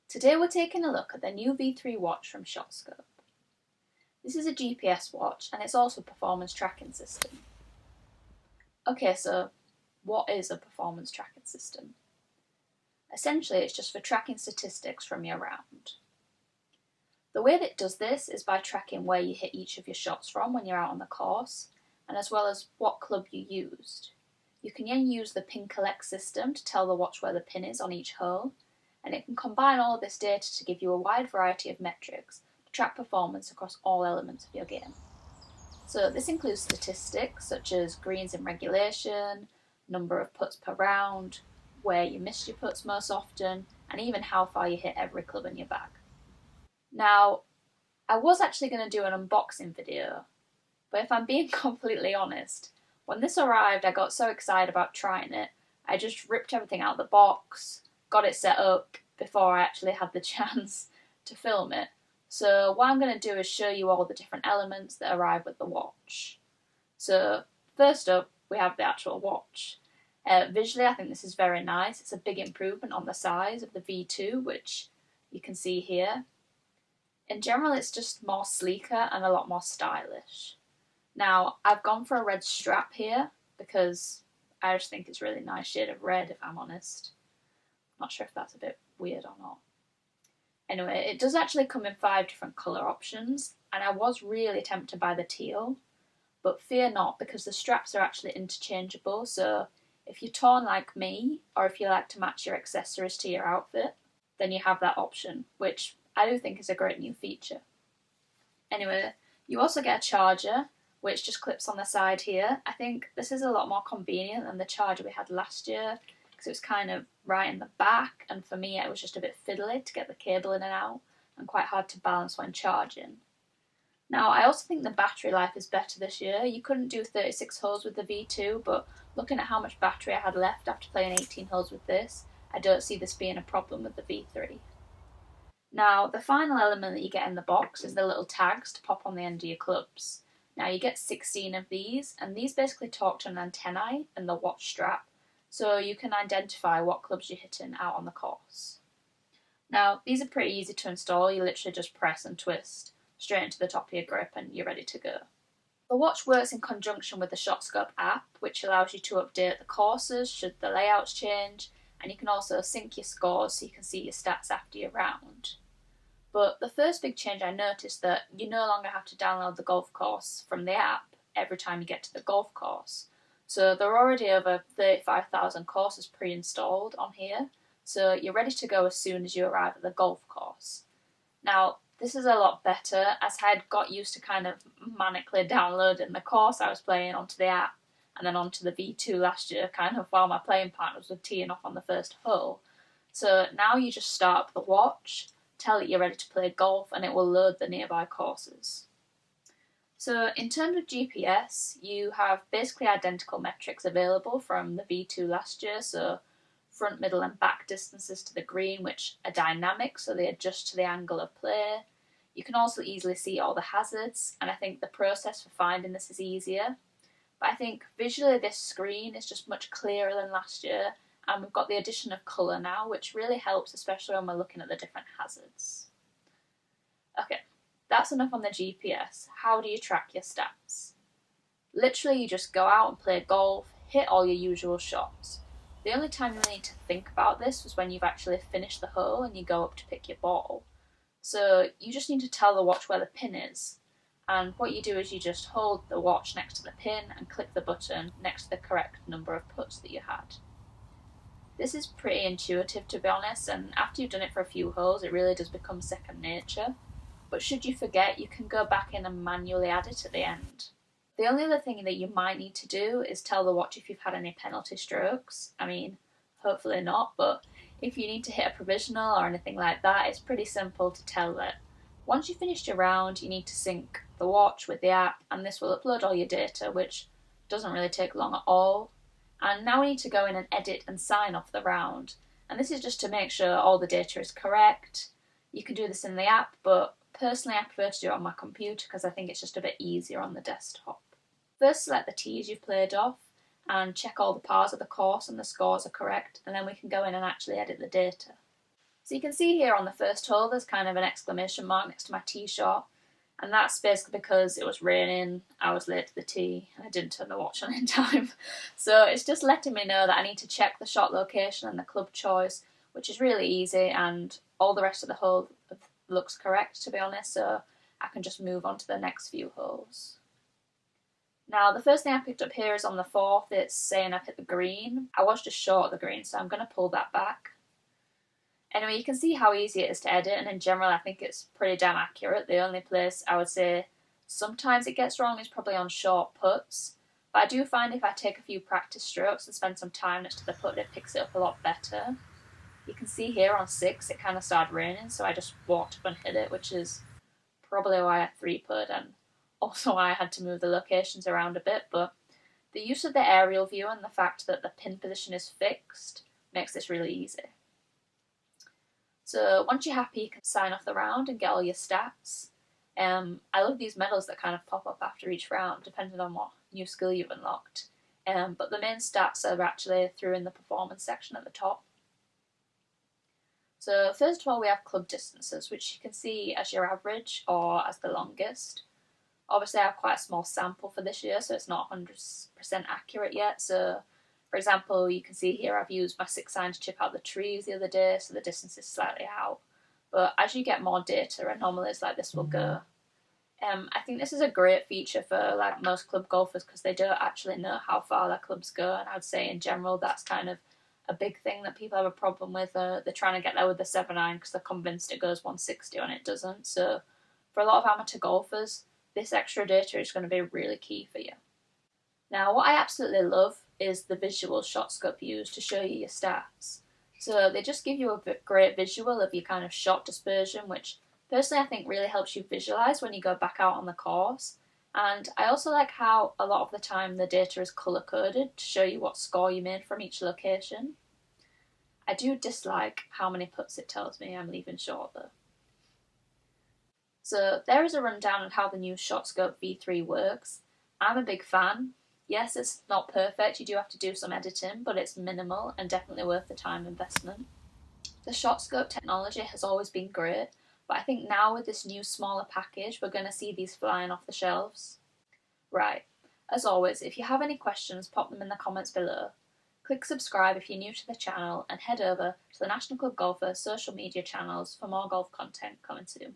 Today we're taking a look at the new V3 watch from ShotScope. This is a GPS watch and it's also a performance tracking system. Okay, so what is a performance tracking system? Essentially, it's just for tracking statistics from your round. The way that it does this is by tracking where you hit each of your shots from when you're out on the course, and as well as what club you used. You can then use the pin collect system to tell the watch where the pin is on each hole, and it can combine all of this data to give you a wide variety of metrics to track performance across all elements of your game. So this includes statistics such as greens in regulation, number of putts per round, where you missed your putts most often, and even how far you hit every club in your bag. Now, I was actually going to do an unboxing video, but if I'm being completely honest, when this arrived I got so excited about trying it, I just ripped everything out of the box, got it set up before I actually had the chance to film it. So what I'm going to do is show you all the different elements that arrive with the watch. So first up, we have the actual watch. Visually, I think this is very nice. It's a big improvement on the size of the V2, which you can see here. In general, it's just more sleeker and a lot more stylish. Now, I've gone for a red strap here because I just think it's a really nice shade of red, if I'm honest. Not sure if that's a bit weird or not. Anyway, it does actually come in 5 different colour options, and I was really tempted by the teal, but fear not, because the straps are actually interchangeable, so if you're torn like me, or if you like to match your accessories to your outfit, then you have that option, which I do think is a great new feature. Anyway, you also get a charger, which just clips on the side here. I think this is a lot more convenient than the charger we had last year, because it was kind of right in the back, and for me it was just a bit fiddly to get the cable in and out, and quite hard to balance when charging. Now, I also think the battery life is better this year. You couldn't do 36 holes with the V2, but looking at how much battery I had left after playing 18 holes with this, I don't see this being a problem with the V3. Now, the final element that you get in the box is the little tags to pop on the end of your clubs. Now, you get 16 of these, and these basically talk to an antennae in the watch strap, so you can identify what clubs you're hitting out on the course. Now, these are pretty easy to install. You literally just press and twist straight into the top of your grip and you're ready to go. The watch works in conjunction with the ShotScope app, which allows you to update the courses should the layouts change, and you can also sync your scores so you can see your stats after your round. But the first big change I noticed that you no longer have to download the golf course from the app every time you get to the golf course. So there are already over 35,000 courses pre-installed on here, so you're ready to go as soon as you arrive at the golf course. Now, this is a lot better, as I had got used to kind of manically downloading the course I was playing onto the app and then onto the V2 last year, kind of while my playing partners were teeing off on the first hole. So now you just start up the watch, tell it you're ready to play golf, and it will load the nearby courses. So in terms of GPS, you have basically identical metrics available from the V2 last year, so front, middle and back distances to the green, which are dynamic, so they adjust to the angle of play. You can also easily see all the hazards, and I think the process for finding this is easier. But I think visually this screen is just much clearer than last year, and we've got the addition of colour now, which really helps, especially when we're looking at the different hazards. Okay, that's enough on the GPS. How do you track your stats? Literally, you just go out and play golf, hit all your usual shots. The only time you need to think about this was when you've actually finished the hole and you go up to pick your ball. So you just need to tell the watch where the pin is. And what you do is you just hold the watch next to the pin and click the button next to the correct number of putts that you had. This is pretty intuitive, to be honest, and after you've done it for a few holes it really does become second nature. But should you forget, you can go back in and manually add it at the end. The only other thing that you might need to do is tell the watch if you've had any penalty strokes. I mean, hopefully not, but if you need to hit a provisional or anything like that, it's pretty simple to tell it. Once you've finished your round, you need to sync the watch with the app, and this will upload all your data, which doesn't really take long at all. And now we need to go in and edit and sign off the round. And this is just to make sure all the data is correct. You can do this in the app, but personally I prefer to do it on my computer because I think it's just a bit easier on the desktop. First, select the tees you've played off and check all the pars of the course and the scores are correct, and then we can go in and actually edit the data. So you can see here on the first hole there's kind of an exclamation mark next to my tee shot, and that's basically because it was raining, I was late to the tee, and I didn't turn the watch on in time. So it's just letting me know that I need to check the shot location and the club choice, which is really easy, and all the rest of the hole looks correct, to be honest, so I can just move on to the next few holes. Now, the first thing I picked up here is on the fourth. It's saying I've hit the green. I was just short of the green, so I'm going to pull that back. Anyway, you can see how easy it is to edit, and in general I think it's pretty damn accurate. The only place I would say sometimes it gets wrong is probably on short putts, but I do find if I take a few practice strokes and spend some time next to the putt, it picks it up a lot better. You can see here on 6 it kind of started raining, so I just walked up and hit it, which is probably why I 3-putted and also why I had to move the locations around a bit, but the use of the aerial view and the fact that the pin position is fixed makes this really easy. So once you're happy, you can sign off the round and get all your stats. I love these medals that kind of pop up after each round, depending on what new skill you've unlocked. But the main stats are actually through in the performance section at the top. So first of all, we have club distances, which you can see as your average or as the longest. Obviously, I have quite a small sample for this year, so it's not 100% accurate yet. So, for example, you can see here I've used my 6-iron to chip out the trees the other day, so the distance is slightly out. But as you get more data, anomalies like this will go. I think this is a great feature for like most club golfers because they don't actually know how far their clubs go, and I'd say in general that's kind of a big thing that people have a problem with. They're trying to get there with the 7-iron because they're convinced it goes 160 and it doesn't. So for a lot of amateur golfers, this extra data is going to be really key for you. Now, what I absolutely love is the visual ShotScope used to show you your stats. So they just give you a great visual of your kind of shot dispersion, which personally I think really helps you visualise when you go back out on the course. And I also like how a lot of the time the data is colour coded to show you what score you made from each location. I do dislike how many putts it tells me I'm leaving short though. So there is a rundown on how the new ShotScope V3 works. I'm a big fan. Yes, it's not perfect, you do have to do some editing, but it's minimal and definitely worth the time investment. The ShotScope technology has always been great, but I think now with this new smaller package, we're going to see these flying off the shelves. Right, as always, if you have any questions, pop them in the comments below. Click subscribe if you're new to the channel and head over to the National Club Golfer social media channels for more golf content coming soon.